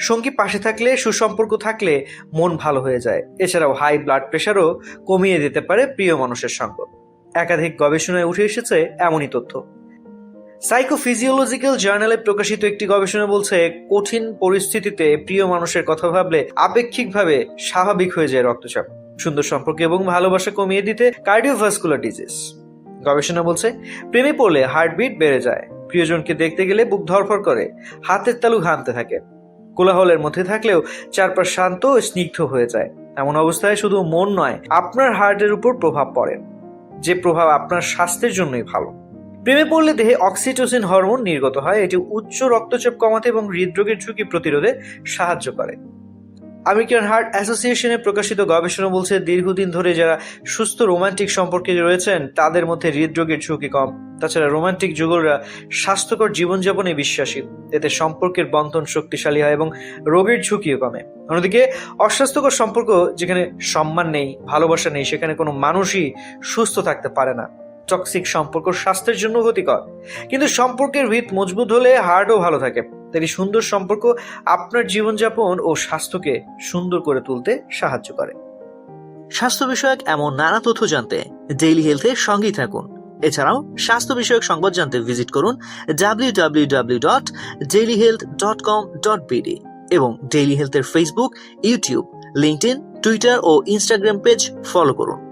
সঙ্গী পাশে থাকলে, সুসম্পর্ক থাকলে মন ভালো হয়ে যায়। এছাড়াও হাই ব্লাড প্রেশারও কমিয়ে দিতে পারে প্রিয় মানুষের সঙ্গ। একাধিক গবেষণায় উঠে এসেছে এমনই তথ্য। সাইকোফিজিওলজিক্যাল জার্নালে প্রকাশিত একটি গবেষণা বলছে, কঠিন পরিস্থিতিতে প্রিয় মানুষের কথা ভাবলে আপেক্ষিকভাবে স্বাভাবিক হয়ে যায় রক্তচাপ, সুন্দর সম্পর্ক এবং ভালোবাসা কমিয়ে দিতে কার্ডিওভাস্কুলার ডিজিজ। গবেষণা বলছে, প্রেমে পড়লে হার্টবিট বেড়ে যায়, প্রিয়জনকে দেখতে গেলে বুক ধড়ফড় করে, হাতের তালু ঘামতে থাকে, কোলাহলের মধ্যে থাকলেও চারপাশ শান্ত ও স্নিগ্ধ হয়ে যায়। এমন অবস্থায় শুধু মন নয়, আপনার হার্টের উপর প্রভাব পড়ে, যে প্রভাব আপনার স্বাস্থ্যের জন্যই ভালো। প্রেমে পড়লে দেহে অক্সিটোসিন হরমোন নির্গত হয়, এটি উচ্চ রক্তচাপ কমাতে এবং হৃদরোগের ঝুঁকি প্রতিরোধে সাহায্য করে। আমেরিকান হার্ট অ্যাসোসিয়েশনে প্রকাশিত গবেষণা বলছে, দীর্ঘদিন ধরে যারা সুস্থ রোমান্টিক সম্পর্কে রয়েছেন তাদের মধ্যে হৃদরোগের ঝুঁকি কম। তাছাড়া রোমান্টিক যুগলরা স্বাস্থ্যকর জীবনযাপনে বিশ্বাসী, এতে সম্পর্কের বন্ধন শক্তিশালী হয় এবং রোগের ঝুঁকিও কমে। অন্যদিকে অস্বাস্থ্যকর সম্পর্ক, যেখানে সম্মান নেই, ভালোবাসা নেই, সেখানে কোনো মানুষই সুস্থ থাকতে পারে না। টক্সিক সম্পর্ক স্বাস্থ্যের জন্য ক্ষতিকর, কিন্তু সম্পর্কের ভিত মজবুত হলে হার্টও ভালো থাকে। তাই সুন্দর সম্পর্ক আপনার জীবনযাপন ও স্বাস্থ্যকে সুন্দর করে তুলতে সাহায্য করে। স্বাস্থ্য বিষয়ক এমন নানা তথ্য জানতে ডেইলি হেলথের সঙ্গেই থাকুন। এছাড়াও স্বাস্থ্য বিষয়ক সংবাদ জানতে ভিজিট করুন www.dailyhealth.com.bd এবং ডেইলি হেলথের ফেসবুক, ইউটিউব, লিঙ্কডইন, টুইটার ও ইনস্টাগ্রাম পেজ ফলো করুন।